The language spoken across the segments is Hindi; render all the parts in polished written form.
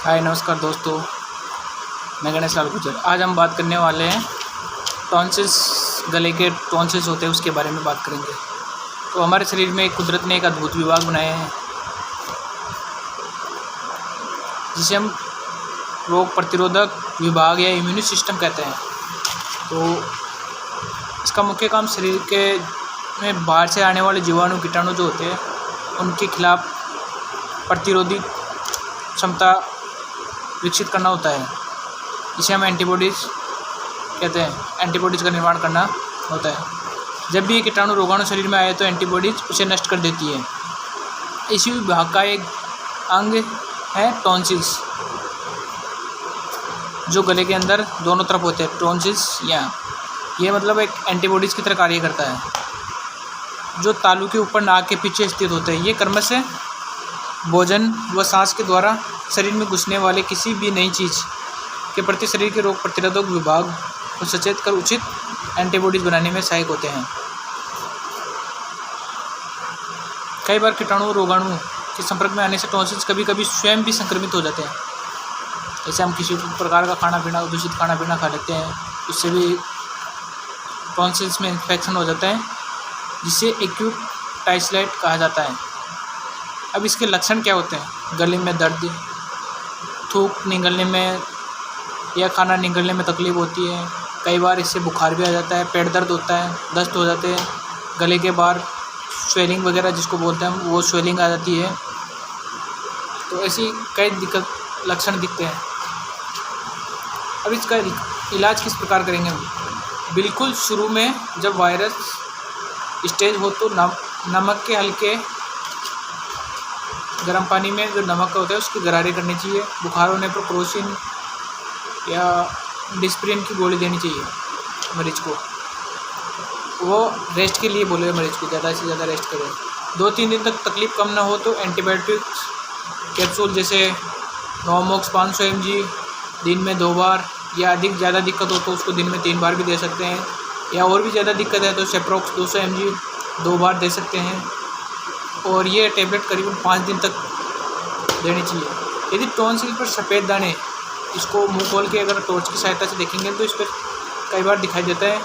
हाय नमस्कार दोस्तों, मैं गणेश लाल गुजर। आज हम बात करने वाले हैं टॉन्सिल्स, गले के टॉन्सिल्स होते हैं उसके बारे में बात करेंगे। तो हमारे शरीर में कुदरत ने एक अद्भुत विभाग बनाए हैं जिसे हम रोग प्रतिरोधक विभाग या इम्यून सिस्टम कहते हैं। तो इसका मुख्य काम शरीर के में बाहर से आने वाले जीवाणु कीटाणु जो होते हैं उनके खिलाफ प्रतिरोधी क्षमता विकसित करना होता है, जिसे हम एंटीबॉडीज़ कहते हैं। एंटीबॉडीज़ का निर्माण करना होता है। जब भी ये कीटाणु रोगाणु शरीर में आए तो एंटीबॉडीज़ उसे नष्ट कर देती है। इसी विभाग का एक अंग है टॉन्सिल्स, जो गले के अंदर दोनों तरफ होते हैं। टॉन्सिल्स ये मतलब एक एंटीबॉडीज़ की तरह कार्य करता है, जो तालू के ऊपर नाक के पीछे स्थित होते हैं। ये क्रमशः भोजन व सांस के द्वारा शरीर में घुसने वाले किसी भी नई चीज़ के प्रति शरीर के रोग प्रतिरोधक विभाग को सचेत कर उचित एंटीबॉडीज़ बनाने में सहायक होते हैं। कई बार कीटाणु रोगाणु के संपर्क में आने से टॉन्सिल्स कभी कभी स्वयं भी संक्रमित हो जाते हैं। जैसे हम किसी प्रकार का खाना पीना, दूषित खाना पीना खा लेते हैं, उससे भी टॉन्सिल्स में इन्फेक्शन हो जाता है, जिसे एक्यूट टाइसलाइट कहा जाता है। अब इसके लक्षण क्या होते हैं? गले में दर्द, थूक निगलने में या खाना निगलने में तकलीफ़ होती है। कई बार इससे बुखार भी आ जाता है, पेट दर्द होता है, दस्त हो जाते हैं, गले के बाहर स्वेलिंग वगैरह जिसको बोलते हैं वो स्वेलिंग आ जाती है। तो ऐसी कई लक्षण दिखते हैं। अब इसका इलाज किस प्रकार करेंगे हम? बिल्कुल शुरू में जब वायरस स्टेज हो तो नमक के हल्के गर्म पानी में जो नमक का होता है उसकी गरारे करनी चाहिए। बुखार होने पर क्रोसिन या डिस्प्रिन की गोली देनी चाहिए मरीज को। वो रेस्ट के लिए बोले मरीज को ज़्यादा से ज़्यादा रेस्ट करें। 2-3 दिन तक तकलीफ़ कम ना हो तो एंटीबायोटिक्स कैप्सूल जैसे नोवोमॉक्स 500 mg दिन में 2 बार, या ज़्यादा दिक्कत हो तो उसको दिन में 3 बार भी दे सकते हैं, या और भी ज़्यादा दिक्कत है तो सेप्रोक्स 200 mg 2 बार दे सकते हैं। और ये टैबलेट करीबन 5 दिन तक देनी चाहिए। यदि टॉन्सिल पर सफ़ेद दाने, इसको मुंह खोल के अगर टॉर्च की सहायता से देखेंगे तो इस पर कई बार दिखाई देता है,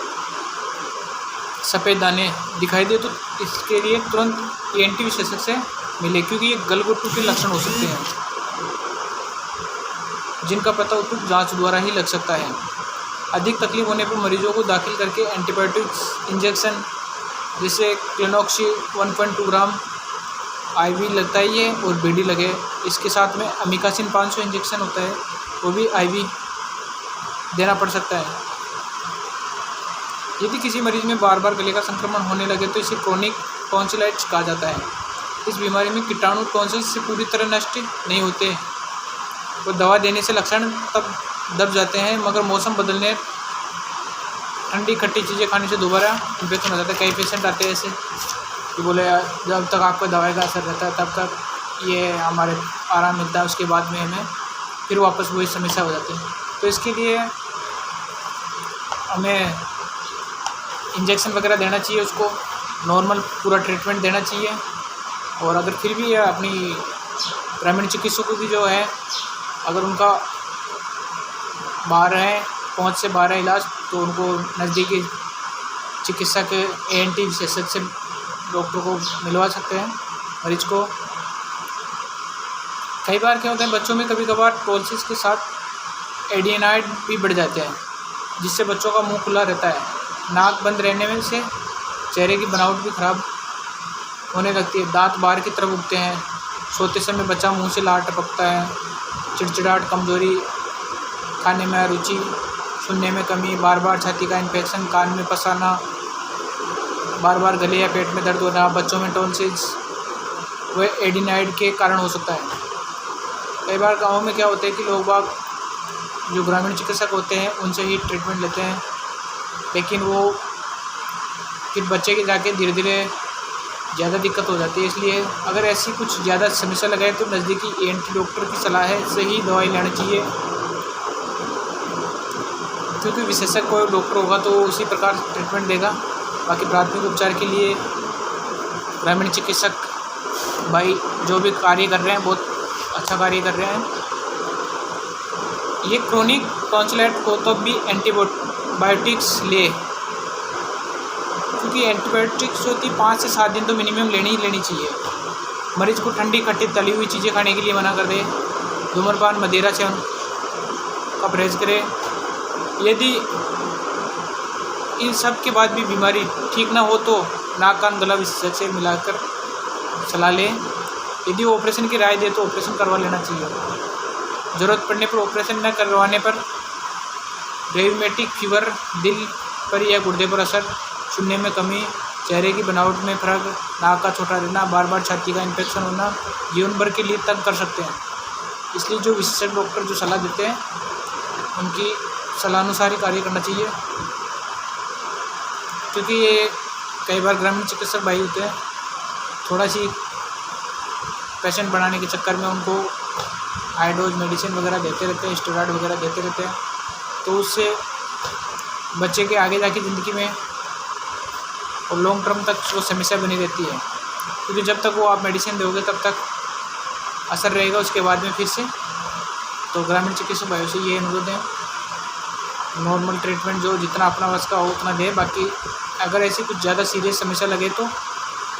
सफ़ेद दाने दिखाई दे तो इसके लिए तुरंत ENT विशेषज्ञ से मिले, क्योंकि ये गलघोटू के लक्षण हो सकते हैं जिनका पता उपयुक्त जांच द्वारा ही लग सकता है। अधिक तकलीफ होने पर मरीजों को दाखिल करके एंटीबायोटिक्स इंजेक्शन जैसे क्लिनोक्सी 1.2 ग्राम IV लगता है ये, और BD लगे। इसके साथ में अमीकासिन 500 इंजेक्शन होता है, वो भी IV देना पड़ सकता है। यदि किसी मरीज में बार बार गले का संक्रमण होने लगे तो इसे क्रोनिक टॉन्सिलाइटिस कहा जाता है। इस बीमारी में कीटाणु टॉन्सिल्स से पूरी तरह नष्ट नहीं होते, तो दवा देने से लक्षण तब दब जाते हैं, मगर मौसम बदलने, ठंडी खट्टी चीज़ें खाने से दोबारा इन्फेक्शन हो जाता है। कई पेशेंट आते हैं ऐसे कि बोले जब तक आपको दवाई का असर रहता है तब तक ये हमारे आराम मिलता है, उसके बाद में हमें फिर वापस वही समस्या हो जाती है। तो इसके लिए हमें इंजेक्शन वगैरह देना चाहिए, उसको नॉर्मल पूरा ट्रीटमेंट देना चाहिए। और अगर फिर भी अपनी ग्रामीण चिकित्सकों की जो है, अगर उनका बाहर है, पहुंच से बाहर है इलाज, तो उनको नज़दीकी चिकित्सा के ENT विशेषज्ञ से डॉक्टर को मिलवा सकते हैं मरीज को। कई बार क्या होता है, बच्चों में कभी कभार टॉन्सिल्स के साथ एडिनॉइड भी बढ़ जाते हैं, जिससे बच्चों का मुंह खुला रहता है। नाक बंद रहने में से चेहरे की बनावट भी खराब होने लगती है, दांत बाहर की तरफ उगते हैं, सोते समय बच्चा मुंह से लार टपकता है, चिड़चिड़ाहट, कमजोरी, खाने में अरुचि, सुनने में कमी, बार बार छाती का इन्फेक्शन, कान में पसाना, बार बार गले या पेट में दर्द होना। बच्चों में टॉन्सिल्स वह एडिनॉइड के कारण हो सकता है। कई बार गाँव में क्या होता है कि लोग बाग जो ग्रामीण चिकित्सक होते हैं उनसे ही ट्रीटमेंट लेते हैं, लेकिन वो फिर बच्चे के जाके धीरे धीरे ज़्यादा दिक्कत हो जाती है। इसलिए अगर ऐसी कुछ ज़्यादा समस्या लगाए तो नज़दीकी ENT डॉक्टर की सलाह है से ही दवाई लेनी चाहिए, क्योंकि विशेषज्ञ कोई डॉक्टर होगा तो उसी प्रकार ट्रीटमेंट देगा। बाकी प्राथमिक उपचार के लिए ग्रामीण चिकित्सक भाई जो भी कार्य कर रहे हैं बहुत अच्छा कार्य कर रहे हैं। ये क्रोनिक टॉन्सिलाइट को तब भी एंटीबायोटिक्स ले, क्योंकि एंटीबायोटिक्स जो होती 5 से 7 दिन तो मिनिमम लेनी ही लेनी चाहिए। मरीज को ठंडी खट्टी तली हुई चीज़ें खाने के लिए मना कर दे। धूम्रपान मदिरा सेवन का परहेज करे। यदि इन सब के बाद भी बीमारी ठीक ना हो तो नाक कान गला विशेषज्ञ से मिलाकर सलाह लें। यदि वो ऑपरेशन की राय दे तो ऑपरेशन करवा लेना चाहिए। ज़रूरत पड़ने पर ऑपरेशन न करवाने पर रेयूमेटिक फीवर, दिल पर या गुर्दे पर असर, सुनने में कमी, चेहरे की बनावट में फर्क, नाक का छोटा रहना, बार बार छाती का इन्फेक्शन होना जीवन भर के लिए तंग कर सकते हैं। इसलिए जो विशेषज्ञ डॉक्टर जो सलाह देते हैं उनकी सलाह अनुसार ही कार्य करना चाहिए, क्योंकि ये कई बार ग्रामीण चिकित्सक भाई होते हैं थोड़ा सी पेशेंट बनाने के चक्कर में उनको हाई डोज मेडिसिन वगैरह देते रहते हैं, स्टेरॉइड वगैरह देते रहते हैं, तो उससे बच्चे के आगे जाके ज़िंदगी में और लॉन्ग टर्म तक वो समस्या बनी रहती है, क्योंकि जब तक वो आप मेडिसिन दोगे तब तक असर रहेगा, उसके बाद में फिर से। तो ग्रामीण चिकित्सक भाइयों से ये अनुरोध है, नॉर्मल ट्रीटमेंट जो जितना अपना बस का हो उतना दे। बाकी अगर ऐसी कुछ ज़्यादा सीरियस समस्या लगे तो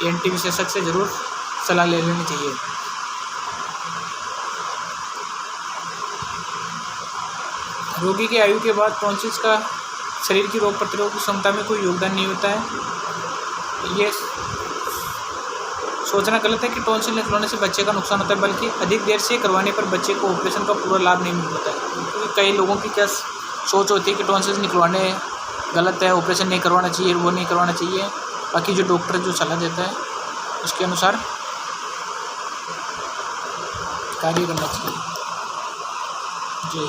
ENT विशेषज्ञ से ज़रूर सलाह ले लेनी चाहिए। रोगी की आयु के बाद टॉन्सिल्स का शरीर की रोग प्रतिरोधक क्षमता में कोई योगदान नहीं होता है। ये सोचना गलत है कि टॉन्सिल निकलवाने से बच्चे का नुकसान होता है, बल्कि अधिक देर से करवाने पर बच्चे को ऑपरेशन का पूरा लाभ नहीं मिल पाता है। क्योंकि कई लोगों की क्या सोच होती है कि टॉन्सिल्स निकलवाने गलत है, ऑपरेशन नहीं करवाना चाहिए, वो नहीं करवाना चाहिए। बाकी जो डॉक्टर जो सलाह देता है उसके अनुसार कार्य करना चाहिए। जी।